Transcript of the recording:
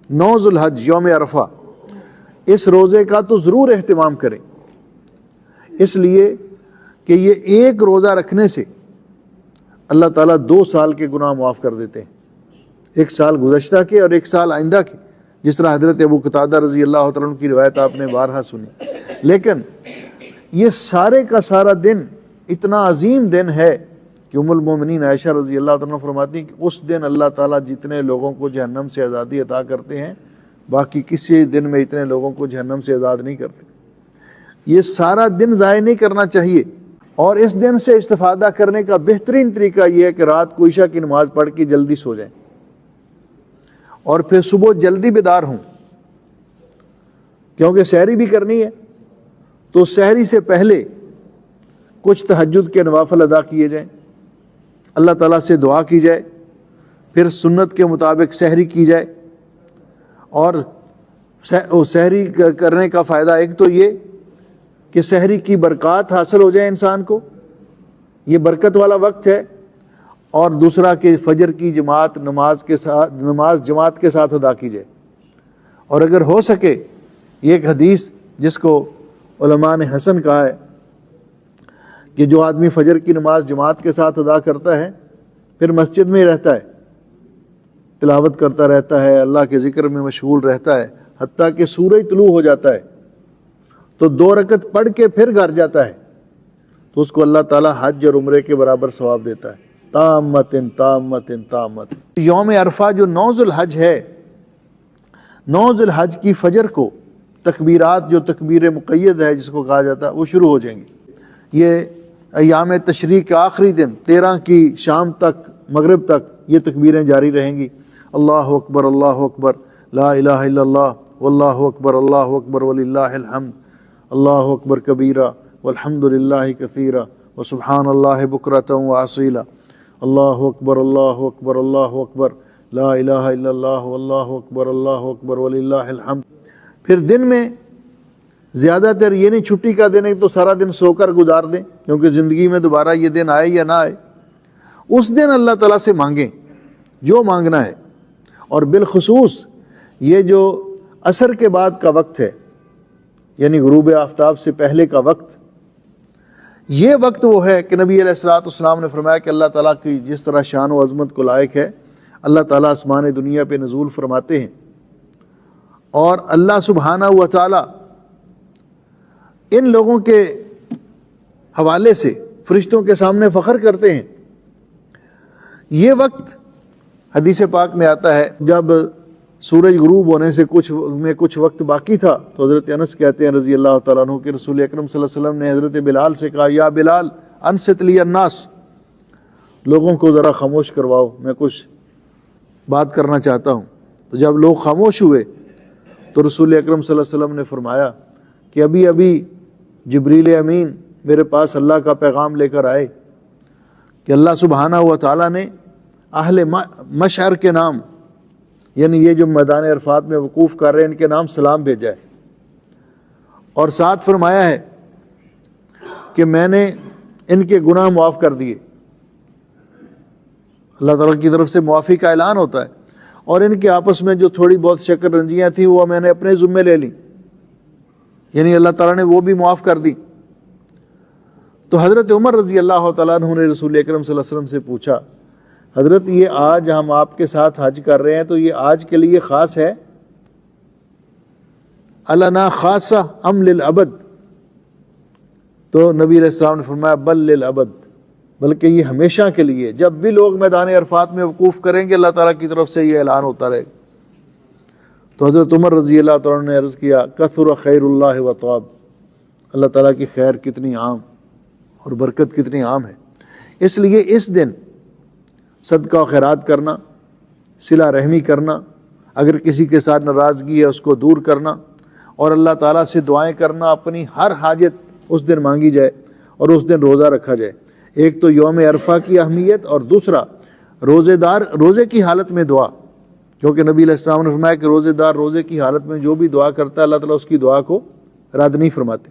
9 ذوالحج یوم عرفہ، اس روزے کا تو ضرور اہتمام کریں، اس لیے کہ یہ ایک روزہ رکھنے سے اللہ تعالیٰ 2 سال کے گناہ معاف کر دیتے ہیں، 1 سال گزشتہ کے اور 1 سال آئندہ کے، جس طرح حضرت ابو قتادہ رضی اللہ تعالیٰ عنہ کی روایت آپ نے بارہا سنی۔ لیکن یہ سارے کا سارا دن اتنا عظیم دن ہے کہ ام المومنین عائشہ رضی اللہ تعالیٰ عنہ فرماتی ہیں کہ اس دن اللہ تعالیٰ جتنے لوگوں کو جہنم سے آزادی عطا کرتے ہیں باقی کسی دن میں اتنے لوگوں کو جہنم سے آزاد نہیں کرتے۔ یہ سارا دن ضائع نہیں کرنا چاہیے، اور اس دن سے استفادہ کرنے کا بہترین طریقہ یہ ہے کہ رات کو عشاء کی نماز پڑھ کے جلدی سو جائیں اور پھر صبح جلدی بیدار ہوں، کیونکہ سحری بھی کرنی ہے، تو سحری سے پہلے کچھ تہجد کے نوافل ادا کیے جائیں، اللہ تعالیٰ سے دعا کی جائے، پھر سنت کے مطابق سحری کی جائے۔ اور سحری کرنے کا فائدہ ایک تو یہ کہ سحری کی برکات حاصل ہو جائے انسان کو، یہ برکت والا وقت ہے، اور دوسرا کہ فجر کی جماعت نماز جماعت کے ساتھ ادا کی جائے۔ اور اگر ہو سکے، یہ ایک حدیث جس کو علماء نے حسن کہا ہے کہ جو آدمی فجر کی نماز جماعت کے ساتھ ادا کرتا ہے پھر مسجد میں ہی رہتا ہے، تلاوت کرتا رہتا ہے، اللہ کے ذکر میں مشغول رہتا ہے، حتیٰ کہ سورج طلوع ہو جاتا ہے تو 2 رکعت پڑھ کے پھر گھر جاتا ہے، تو اس کو اللہ تعالیٰ حج اور عمرے کے برابر ثواب دیتا ہے۔ تامتن تامتن تامتن۔ یوم عرفہ جو 9 ذوالحج ہے، 9 ذوالحج کی فجر کو تکبیرات، جو تکبیر مقید ہے جس کو کہا جاتا ہے، وہ شروع ہو جائیں گی۔ یہ ایام تشریق کا آخری دن 13 کی شام تک، مغرب تک یہ تکبیریں جاری رہیں گی۔ اللہ اکبر لا الہ الا اللہ واللہ اکبر وللہ الحمد، اللہ اکبر کبیرہ والحمد للہ کثیرہ وسبحان اللہ بکرۃ واسیلہ، اللہ اکبر لا الہ الا اللہ واللہ اکبر وللہ الحمد۔ پھر دن میں زیادہ تر یہ نہیں چھٹی کا دن ہے تو سارا دن سو کر گزار دیں، کیونکہ زندگی میں دوبارہ یہ دن آئے یا نہ آئے، اس دن اللہ تعالیٰ سے مانگیں جو مانگنا ہے۔ اور بالخصوص یہ جو عصر کے بعد کا وقت ہے، یعنی غروب آفتاب سے پہلے کا وقت، یہ وقت وہ ہے کہ نبی علیہ الصلوۃ والسلام نے فرمایا کہ اللہ تعالیٰ کی جس طرح شان و عظمت کو لائق ہے، اللہ تعالیٰ آسمان دنیا پہ نزول فرماتے ہیں، اور اللہ سبحانہ و تعالیٰ ان لوگوں کے حوالے سے فرشتوں کے سامنے فخر کرتے ہیں۔ یہ وقت حدیث پاک میں آتا ہے جب سورج غروب ہونے سے کچھ وقت باقی تھا تو حضرت انس کہتے ہیں رضی اللہ تعالیٰ عنہ کہ رسول اکرم صلی اللہ علیہ وسلم نے حضرت بلال سے کہا، یا بلال انصت لی الناس، لوگوں کو ذرا خاموش کرواؤ، میں کچھ بات کرنا چاہتا ہوں۔ تو جب لوگ خاموش ہوئے تو رسول اکرم صلی اللہ علیہ وسلم نے فرمایا کہ ابھی جبریل امین میرے پاس اللہ کا پیغام لے کر آئے کہ اللہ سبحانہ و تعالیٰ نے اہل مشعر کے نام، یعنی یہ جو میدان عرفات میں وقوف کر رہے ہیں، ان کے نام سلام بھیجا ہے، اور ساتھ فرمایا ہے کہ میں نے ان کے گناہ معاف کر دیے۔ اللہ تعالیٰ کی طرف سے معافی کا اعلان ہوتا ہے، اور ان کے آپس میں جو تھوڑی بہت شکر رنجیاں تھیں وہ میں نے اپنے ذمے لے لی، یعنی اللہ تعالیٰ نے وہ بھی معاف کر دی۔ تو حضرت عمر رضی اللہ تعالیٰ عنہ نے رسول اکرم صلی اللہ علیہ وسلم سے پوچھا، حضرت یہ آج ہم آپ کے ساتھ حج کر رہے ہیں تو یہ آج کے لیے خاص ہے، النا خاصہ ام للابد؟ تو نبی علیہ السلام نے فرمایا بل للابد، بلکہ یہ ہمیشہ کے لیے، جب بھی لوگ میدان عرفات میں وقوف کریں گے اللہ تعالیٰ کی طرف سے یہ اعلان ہوتا رہے گا۔ تو حضرت عمر رضی اللہ تعالیٰ نے عرض کیا، کثر خیر اللہ و طاب، اللہ تعالیٰ کی خیر کتنی عام اور برکت کتنی عام ہے۔ اس لیے اس دن صدقہ و خیرات کرنا، صلہ رحمی کرنا، اگر کسی کے ساتھ ناراضگی ہے اس کو دور کرنا، اور اللہ تعالیٰ سے دعائیں کرنا، اپنی ہر حاجت اس دن مانگی جائے اور اس دن روزہ رکھا جائے۔ ایک تو یوم عرفہ کی اہمیت، اور دوسرا روزے کی حالت میں دعا، کیونکہ نبی علیہ السلام نے فرمایا کہ روزے دار روزے کی حالت میں جو بھی دعا کرتا ہے اللہ تعالیٰ اس کی دعا کو رد نہیں فرماتے۔